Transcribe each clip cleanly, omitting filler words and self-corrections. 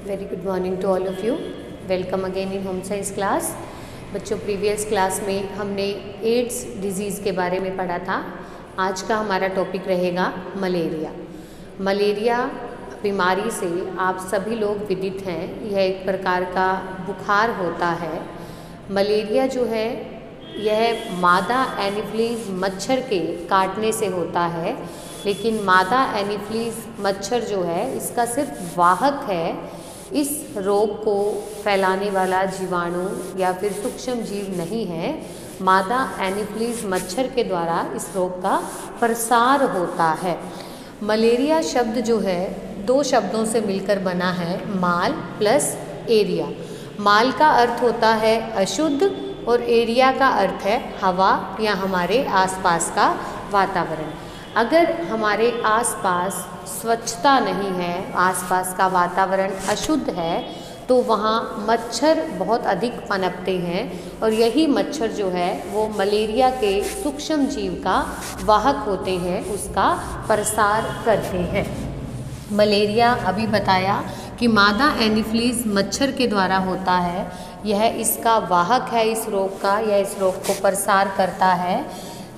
Very good morning to all of you. Welcome again in home science class. बच्चों, previous class में हमने ads disease के बारे में पढ़ा था। आज का हमारा टॉपिक रहेगा मलेरिया। मलेरिया बीमारी से आप सभी लोग विदित हैं। यह एक प्रकार का बुखार होता है। मलेरिया जो है यह मादा एनोफिलीज मच्छर के काटने से होता है, लेकिन मादा एनोफिलीज मच्छर जो है इसका सिर्फ वाहक है। इस रोग को फैलाने वाला जीवाणु या फिर सूक्ष्म जीव नहीं है। मादा एनोफिलीज मच्छर के द्वारा इस रोग का प्रसार होता है। मलेरिया शब्द जो है दो शब्दों से मिलकर बना है, माल प्लस एरिया। माल का अर्थ होता है अशुद्ध और एरिया का अर्थ है हवा या हमारे आसपास का वातावरण। अगर हमारे आसपास स्वच्छता नहीं है, आसपास का वातावरण अशुद्ध है, तो वहाँ मच्छर बहुत अधिक पनपते हैं और यही मच्छर जो है वो मलेरिया के सूक्ष्म जीव का वाहक होते हैं, उसका प्रसार करते हैं। मलेरिया अभी बताया कि मादा एनोफिलीज मच्छर के द्वारा होता है। यह इसका वाहक है इस रोग का, यह इस रोग को प्रसार करता है।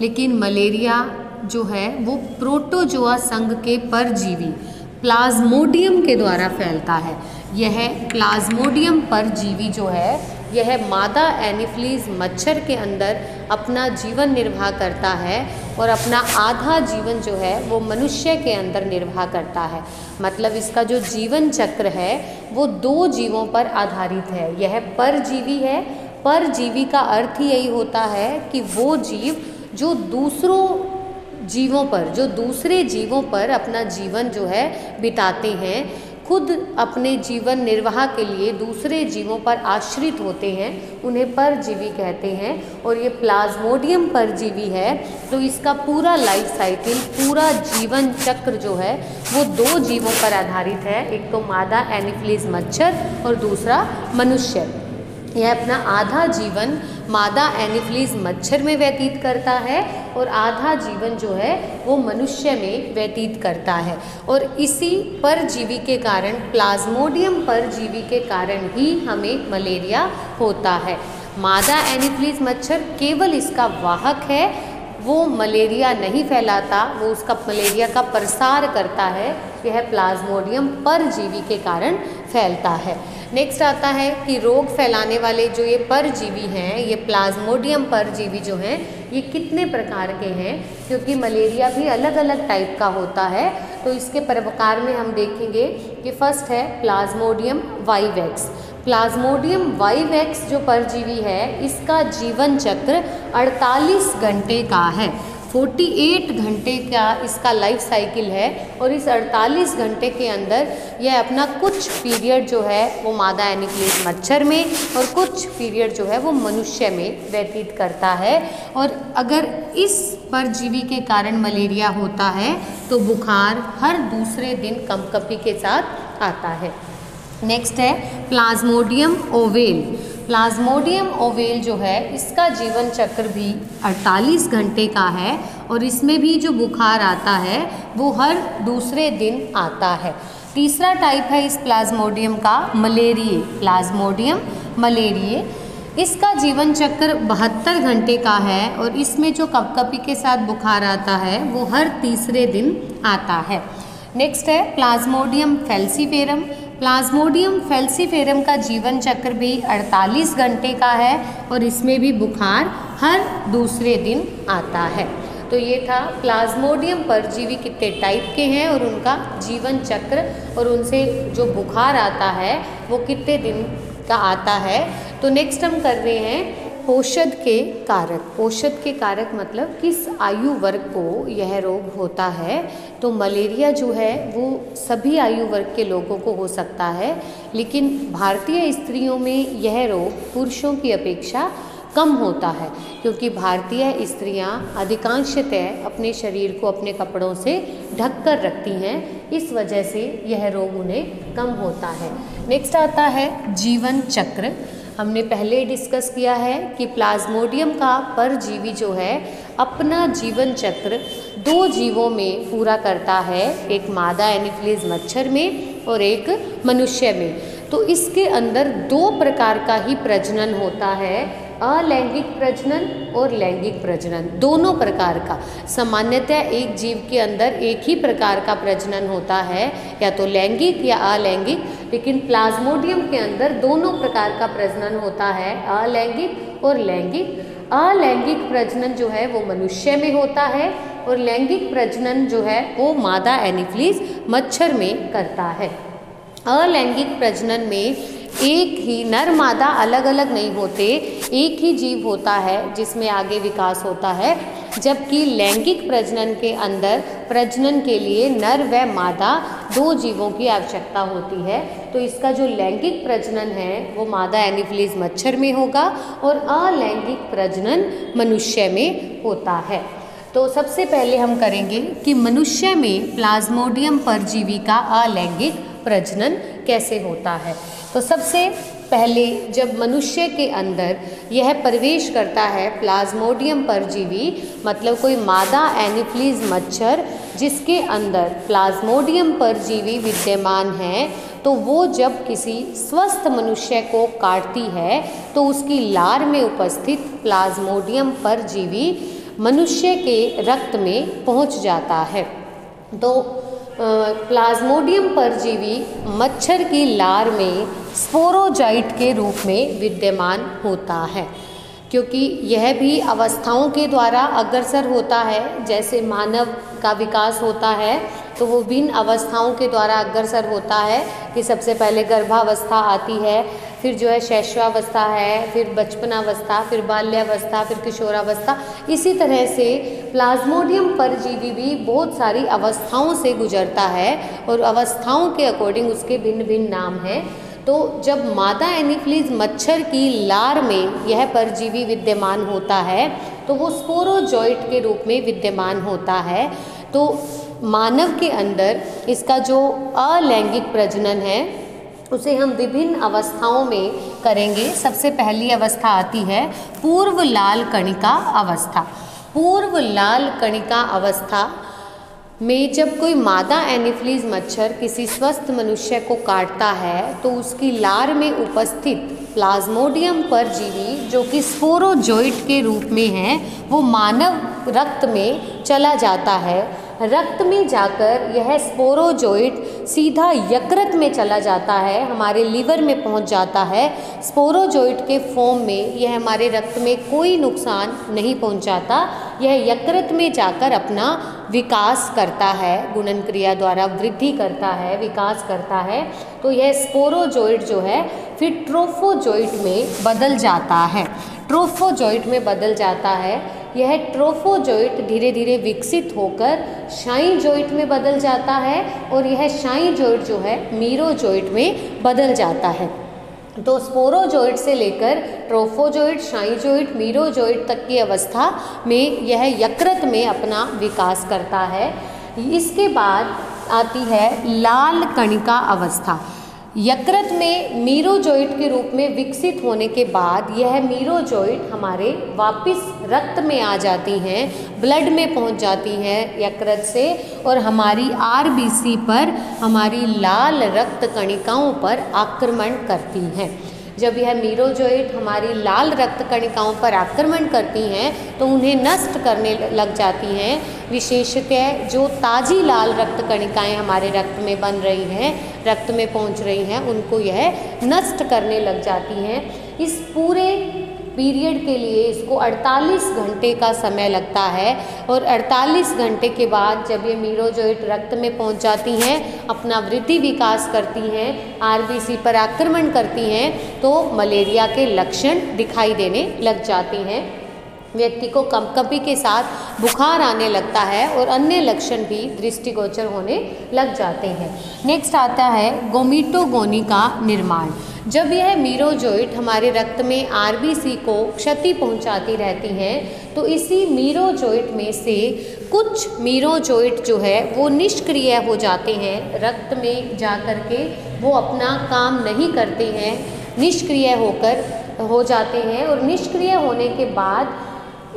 लेकिन मलेरिया जो है वो प्रोटोजोआ संघ के परजीवी प्लाज्मोडियम के द्वारा फैलता है। यह प्लाज्मोडियम परजीवी जो है यह मादा एनोफिलीज मच्छर के अंदर अपना जीवन निर्वाह करता है और अपना आधा जीवन जो है वो मनुष्य के अंदर निर्वाह करता है। मतलब इसका जो जीवन चक्र है वो दो जीवों पर आधारित है। यह परजीवी है। परजीवी का अर्थ ही यही होता है कि वो जीव जो दूसरे जीवों पर अपना जीवन जो है बिताते हैं, खुद अपने जीवन निर्वाह के लिए दूसरे जीवों पर आश्रित होते हैं, उन्हें परजीवी कहते हैं। और ये प्लाज्मोडियम परजीवी है, तो इसका पूरा लाइफ साइकिल, पूरा जीवन चक्र जो है वो दो जीवों पर आधारित है। एक तो मादा एनोफिलीज मच्छर और दूसरा मनुष्य। यह अपना आधा जीवन मादा एनोफिलीज मच्छर में व्यतीत करता है और आधा जीवन जो है वो मनुष्य में व्यतीत करता है। और इसी परजीवी के कारण, प्लाज्मोडियम परजीवी के कारण ही हमें मलेरिया होता है। मादा एनोफिलीज मच्छर केवल इसका वाहक है, वो मलेरिया नहीं फैलाता, वो उसका मलेरिया का प्रसार करता है। यह प्लाज्मोडियम परजीवी के कारण फैलता है। नेक्स्ट आता है कि रोग फैलाने वाले जो ये परजीवी हैं, ये प्लाज्मोडियम परजीवी जो हैं, ये कितने प्रकार के हैं, क्योंकि मलेरिया भी अलग अलग टाइप का होता है। तो इसके प्रकार में हम देखेंगे कि फर्स्ट है प्लाज्मोडियम वाइवेक्स। प्लाज्मोडियम वाइवेक्स जो परजीवी है इसका जीवन चक्र 48 घंटे का है। 48 घंटे का इसका लाइफ साइकिल है और इस 48 घंटे के अंदर यह अपना कुछ पीरियड जो है वो मादा एनोफिलीज मच्छर में और कुछ पीरियड जो है वो मनुष्य में व्यतीत करता है। और अगर इस परजीवी के कारण मलेरिया होता है तो बुखार हर दूसरे दिन कंपकपी के साथ आता है। नेक्स्ट है प्लाज्मोडियम ओवेल। प्लाज्मोडियम ओवेल जो है इसका जीवन चक्र भी 48 घंटे का है और इसमें भी जो बुखार आता है वो हर दूसरे दिन आता है। तीसरा टाइप है इस प्लाज्मोडियम का मलेरिए। प्लाज्मोडियम मलेरिए, इसका जीवन चक्र 72 घंटे का है और इसमें जो कपकपी के साथ बुखार आता है वो हर तीसरे दिन आता है। नेक्स्ट है प्लाज्मोडियम फैल्सीफेरम। प्लाज्मोडियम फैल्सीफेरम का जीवन चक्र भी 48 घंटे का है और इसमें भी बुखार हर दूसरे दिन आता है। तो ये था प्लाज्मोडियम परजीवी कितने टाइप के हैं और उनका जीवन चक्र और उनसे जो बुखार आता है वो कितने दिन का आता है। तो नेक्स्ट हम कर रहे हैं औषध के कारक। औषध के कारक मतलब किस आयु वर्ग को यह रोग होता है। तो मलेरिया जो है वो सभी आयु वर्ग के लोगों को हो सकता है, लेकिन भारतीय स्त्रियों में यह रोग पुरुषों की अपेक्षा कम होता है, क्योंकि भारतीय स्त्रियां अधिकांशतः अपने शरीर को अपने कपड़ों से ढक कर रखती हैं, इस वजह से यह रोग उन्हें कम होता है। नेक्स्ट आता है जीवन चक्र। हमने पहले डिस्कस किया है कि प्लाज्मोडियम का परजीवी जो है अपना जीवन चक्र दो जीवों में पूरा करता है, एक मादा एनोफिलीज मच्छर में और एक मनुष्य में। तो इसके अंदर 2 प्रकार का ही प्रजनन होता है, अलैंगिक प्रजनन और लैंगिक प्रजनन, दोनों प्रकार का। सामान्यतः एक जीव के अंदर एक ही प्रकार का प्रजनन होता है, या तो लैंगिक या अलैंगिक, लेकिन प्लाज्मोडियम के अंदर दोनों प्रकार का प्रजनन होता है, अलैंगिक और लैंगिक। अलैंगिक प्रजनन जो है वो मनुष्य में होता है और लैंगिक प्रजनन जो है वो मादा एनीफ्लीज मच्छर में करता है। अलैंगिक प्रजनन में एक ही नर मादा अलग अलग नहीं होते, एक ही जीव होता है जिसमें आगे विकास होता है, जबकि लैंगिक प्रजनन के अंदर प्रजनन के लिए नर व मादा 2 जीवों की आवश्यकता होती है। तो इसका जो लैंगिक प्रजनन है वो मादा एनीफ्लीज मच्छर में होगा और अलैंगिक प्रजनन मनुष्य में होता है। तो सबसे पहले हम करेंगे कि मनुष्य में प्लाज्मोडियम परजीवी का अलैंगिक प्रजनन कैसे होता है। तो सबसे पहले जब मनुष्य के अंदर यह प्रवेश करता है प्लाज्मोडियम परजीवी, मतलब कोई मादा एनीफ्लीज मच्छर जिसके अंदर प्लाज्मोडियम परजीवी विद्यमान है, तो वो जब किसी स्वस्थ मनुष्य को काटती है तो उसकी लार में उपस्थित प्लाज्मोडियम परजीवी मनुष्य के रक्त में पहुंच जाता है। तो प्लाज्मोडियम परजीवी मच्छर की लार में स्पोरोजाइट के रूप में विद्यमान होता है, क्योंकि यह भी अवस्थाओं के द्वारा अग्रसर होता है। जैसे मानव का विकास होता है तो वो भिन्न अवस्थाओं के द्वारा अग्रसर होता है कि सबसे पहले गर्भावस्था आती है, फिर जो है शैशवावस्था है, फिर बचपनावस्था, फिर बाल्यावस्था, फिर किशोरावस्था। इसी तरह से प्लाज्मोडियम परजीवी भी बहुत सारी अवस्थाओं से गुजरता है और अवस्थाओं के अकॉर्डिंग उसके भिन्न भिन्न नाम हैं। तो जब मादा एनीफ्लीज मच्छर की लार में यह परजीवी विद्यमान होता है तो वो स्पोरोजोइट के रूप में विद्यमान होता है। तो मानव के अंदर इसका जो अलैंगिक प्रजनन है उसे हम विभिन्न अवस्थाओं में करेंगे। सबसे पहली अवस्था आती है पूर्व लाल कणिका अवस्था। पूर्व लाल कणिका अवस्था में जब कोई मादा एनीफ्लीज मच्छर किसी स्वस्थ मनुष्य को काटता है तो उसकी लार में उपस्थित प्लाज्मोडियम परजीवी जो कि स्पोरोजोइट के रूप में है वो मानव रक्त में चला जाता है। रक्त में जाकर यह स्पोरोजोइट सीधा यकृत में चला जाता है, हमारे लीवर में पहुंच जाता है। स्पोरोजोइट के फॉर्म में यह हमारे रक्त में कोई नुकसान नहीं पहुंचाता, यह यकृत में जाकर अपना विकास करता है, गुणन क्रिया द्वारा वृद्धि करता है, विकास करता है। तो यह स्पोरोजोइट जो है फिर ट्रोफोजोइट में बदल जाता है। ट्रोफोजोइट में बदल जाता है। यह ट्रोफोजोइट धीरे धीरे विकसित होकर शाइजोइट में बदल जाता है और यह शाइजोइट जो है मीरोजोइट में बदल जाता है। तो स्पोरोजोइट से लेकर ट्रोफोजोइट, शाइजोइट, मीरोजोइट तक की अवस्था में यह यकृत में अपना विकास करता है। इसके बाद आती है लाल कणिका अवस्था। यकृत में मीरोजोइट के रूप में विकसित होने के बाद यह मीरोजोइट हमारे वापस रक्त में आ जाती हैं, ब्लड में पहुंच जाती हैं यकृत से और हमारी आरबीसी पर, हमारी लाल रक्त कणिकाओं पर आक्रमण करती हैं। जब यह मीरोजोइट हमारी लाल रक्त कणिकाओं पर आक्रमण करती हैं तो उन्हें नष्ट करने लग जाती हैं। विशेषतः जो ताज़ी लाल रक्त कणिकाएं हमारे रक्त में बन रही हैं, रक्त में पहुंच रही हैं, उनको यह नष्ट करने लग जाती हैं। इस पूरे पीरियड के लिए इसको 48 घंटे का समय लगता है और 48 घंटे के बाद जब ये मीरोजोइट रक्त में पहुंच जाती हैं, अपना वृद्धि विकास करती हैं, आरबीसी पर आक्रमण करती हैं, तो मलेरिया के लक्षण दिखाई देने लग जाते हैं। व्यक्ति को कंपकंपी के साथ बुखार आने लगता है और अन्य लक्षण भी दृष्टिगोचर होने लग जाते हैं। नेक्स्ट आता है गोमिटोगोनी का निर्माण। जब यह मीरोजोइट हमारे रक्त में आरबीसी को क्षति पहुंचाती रहती हैं तो इसी मीरोजोइट में से कुछ मीरोजोइट जो है वो निष्क्रिय हो जाते हैं, रक्त में जा कर के वो अपना काम नहीं करते हैं, निष्क्रिय हो जाते हैं और निष्क्रिय होने के बाद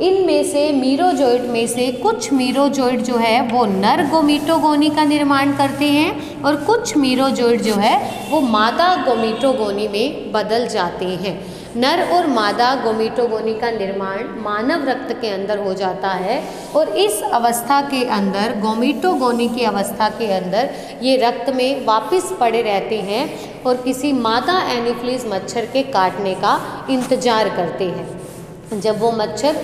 इनमें से मीरोजोइड में से कुछ मीरोजोइड जो है वो नर गोमीटोगोनी का निर्माण करते हैं और कुछ मीरोजोइड जो है वो मादा गोमीटोगोनी में बदल जाते हैं। नर और मादा गोमीटोगोनी का निर्माण मानव रक्त के अंदर हो जाता है और इस अवस्था के अंदर, गोमीटोगोनी की अवस्था के अंदर, ये रक्त में वापस पड़े रहते हैं और किसी मादा एनोफिलीज मच्छर के काटने का इंतजार करते हैं। जब वो मच्छर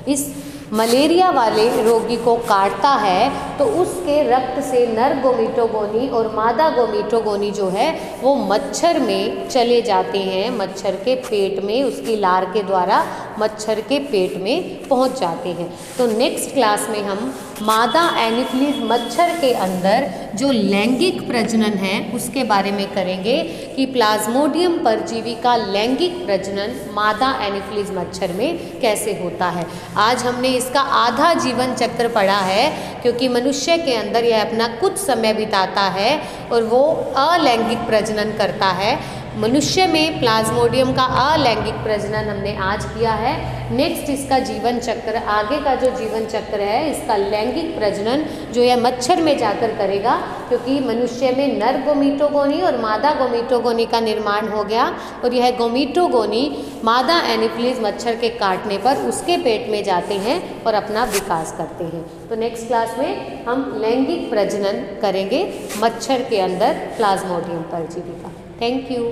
इस मलेरिया वाले रोगी को काटता है तो उसके रक्त से नर गोमीटोगोनी और मादा गोमीटोगोनी जो है वो मच्छर में चले जाते हैं, मच्छर के पेट में, उसकी लार के द्वारा मच्छर के पेट में पहुंच जाते हैं। तो नेक्स्ट क्लास में हम मादा एनोफिलीज मच्छर के अंदर जो लैंगिक प्रजनन है उसके बारे में करेंगे कि प्लाज्मोडियम परजीवी का लैंगिक प्रजनन मादा एनोफिलीज मच्छर में कैसे होता है। आज हमने इसका आधा जीवन चक्र पढ़ा है क्योंकि मनुष्य के अंदर यह अपना कुछ समय बिताता है और वो अलैंगिक प्रजनन करता है। मनुष्य में प्लाज्मोडियम का अलैंगिक प्रजनन हमने आज किया है। नेक्स्ट इसका जीवन चक्र, आगे का जो जीवन चक्र है इसका लैंगिक प्रजनन जो यह मच्छर में जाकर करेगा, क्योंकि मनुष्य में नर गोमीटोगोनी और मादा गोमीटोगोनी का निर्माण हो गया और यह गोमीटोगोनी मादा एनोफिलीज मच्छर के काटने पर उसके पेट में जाते हैं और अपना विकास करते हैं। तो नेक्स्ट क्लास में हम लैंगिक प्रजनन करेंगे मच्छर के अंदर प्लाज्मोडियम परजीवी का। Thank you.